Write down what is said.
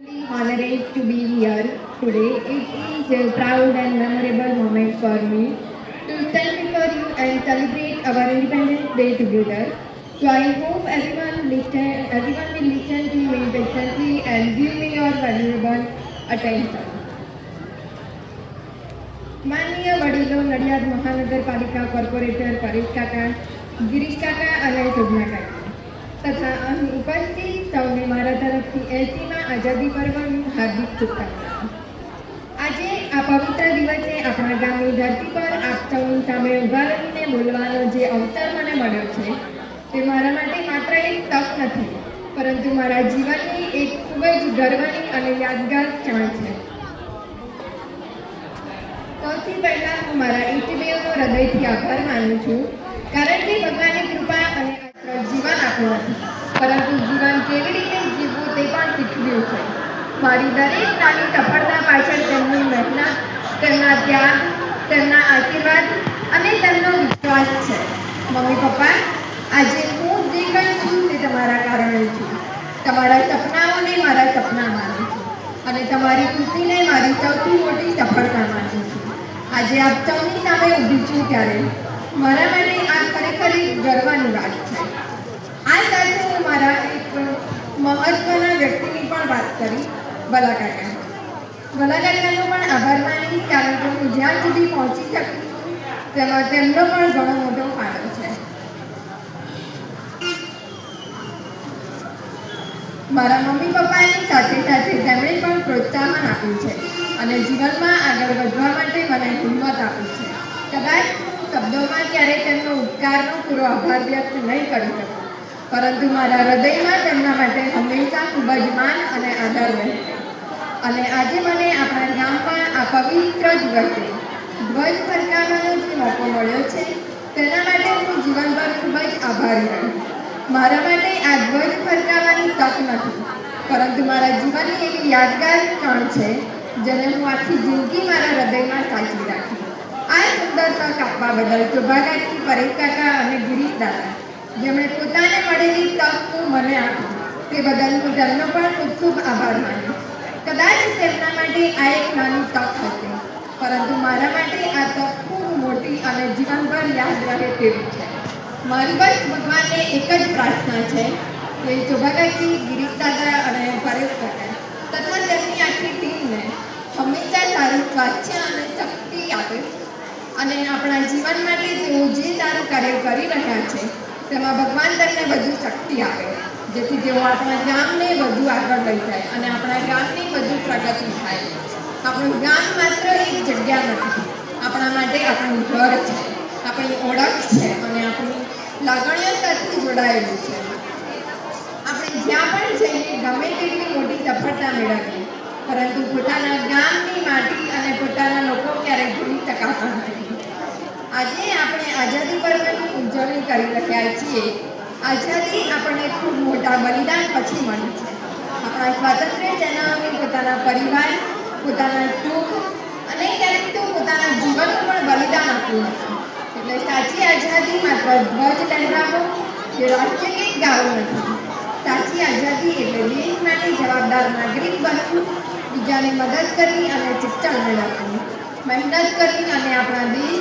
Really honored to be here today. It is a proud and memorable moment for me to stand before you and celebrate our Independence Day together. So I hope everyone will listen to me patiently and give me your valuable attention. માનનીય વડીલો નડિયાદ મહાનગરપાલિકા corporator Paresh કાકા, ગિરીશ કાકા અને શોભના કાકા તથા અહીં ઉપસ્થિત સૌને મારા તરફથી 80મા આઝાદી પર્વની હાર્દિક શુભકામનાઓ. આજે આ પવિત્ર દિવસે આપણા ગામની ધરતી પર આપ સૌની સામે ઊભા રહીને બોલવાનો જે અવસર મને મળ્યો છે તે મારા માટે માત્ર એક તક નથી, પરંતુ મારા જીવનની એક ખૂબ જ ગર્વની અને યાદગાર ક્ષણ છે. સૌથી પહેલાં હું મારા ઈષ્ટદેવનો હૃદયથી આભાર માનું છું, કારણ કે ભગવાનની કૃપા અને જીવન આપ્યું નથી, પરંતુ જીવન કેવી રીતે જીવવું તે પણ શીખવ્યું છે. મારી દરેક નાની સફળતા પાછળ તેમની મહેનત, તેમના ત્યાગ, તેમના આશીર્વાદ અને તેમનો વિશ્વાસ છે. મમ્મી પપ્પા, આજે હું જે કંઈ છું તે તમારા કારણે છું. તમારા સપનાઓને મારા સપના માનું છું અને તમારી ખુશીને મારી સૌથી મોટી સફળતા માનું છું. આજે આપ સૌની સામે ઊભી છું ત્યારે મારા માટે આ ખરેખર એક ગર્વની વાત છે. આ સાથે હું મારા એક મહત્વના વ્યક્તિની પણ વાત કરી, ભલા કાકા. ભલા કાકાનો પણ આભાર માનીશ, કારણ કે હું જ્યાં સુધી પહોંચી શકી તેમાં તેમનો પણ ઘણો મોટો ફાળો છે. મારા મમ્મી પપ્પાની સાથે સાથે તેમણે પણ પ્રોત્સાહન આપ્યું છે અને જીવનમાં આગળ વધવા માટે મને હિંમત આપી છે. કદાચ શબ્દોમાં ક્યારેય તેમનો ઉપકારનો પૂરો આભાર વ્યક્ત નહીં કરી શકું, પરંતુ મારા હૃદયમાં તેમના માટે હંમેશા ખૂબ જ માન અને આદર રહેશે. અને આજે મને આપણા ગામમાં આ પવિત્ર દિવસે ધ્વજ ફરકાવવાનો જે મોકો મળ્યો છે તેના માટે હું જીવનભર ખૂબ જ આભારી રહીશ. મારા માટે આ ધ્વજ ફરકાવવાની તક નથી, પરંતુ મારા જીવનની એક યાદગાર ક્ષણ છે જેને હું આખી જિંદગી મારા હૃદયમાં સાચવી રાખીશ. આ સુંદર તક આપવા બદલ શોભાકાજી, પરેશ કાકા અને ગિરીશ દાદા, જેમણે પોતાને મળેલી તક મને આપી, તે બદલ હું તેમનો પણ ખૂબ ખૂબ આભાર માનીશ. કદાચ તેમના માટે આ એક નાની તક હશે, પરંતુ મારા માટે આ તક ખૂબ મોટી અને જીવનભર યાદ રહે તેવી છે. મારી બસ ભગવાનને એક જ પ્રાર્થના છે કે શોભાકાજી, ગિરીશ દાદા અને પરેશ કાકા તથા તેમની આખી ટીમને હંમેશા સારું સ્વાસ્થ્ય અને શક્તિ આપે અને આપણા જીવન માટે તેઓ જે સારું કાર્ય કરી રહ્યા છે તેમાં ભગવાન તેમને વધુ શક્તિ આપે, જેથી તેઓ આપણા ગામને વધુ આગળ લઈ જાય અને આપણા ગામની વધુ પ્રગતિ થાય. આપણું ગામ માત્ર એક જગ્યા નથી, આપણા માટે આપણું ઘર છે, આપણી ઓળખ છે અને આપણી લાગણીઓ સાથે જોડાયેલું છે. આપણે જ્યાં પણ જઈએ, ગમે તેટલી મોટી સફળતા મેળવીએ, પરંતુ પોતાના ગામની માટી અને પોતાના લોકો ક્યારેય ભૂલી શકાતા નથી. આજે આપણે આઝાદી પર્વની ઉજવણી કરી રહ્યા છીએ. આઝાદી આપણને ખૂબ મોટા બલિદાન પછી મળી છે. આપણા સ્વાતંત્ર્ય સેનાઓએ પોતાના પરિવાર, પોતાના સુખ અને ક્યારેક તો પોતાના જીવનનું પણ બલિદાન આપ્યું હતું. એટલે સાચી આઝાદી માત્ર ધ્વજ લહેરાવો કે રાષ્ટ્રીય ગીત ગાવું નથી. સાચી આઝાદી એટલે દેશ માટે જવાબદાર નાગરિક બનવું, બીજાને મદદ કરવી અને શિક્ષણ મેળવવું, મહેનત કરવી અને આપણા દેશ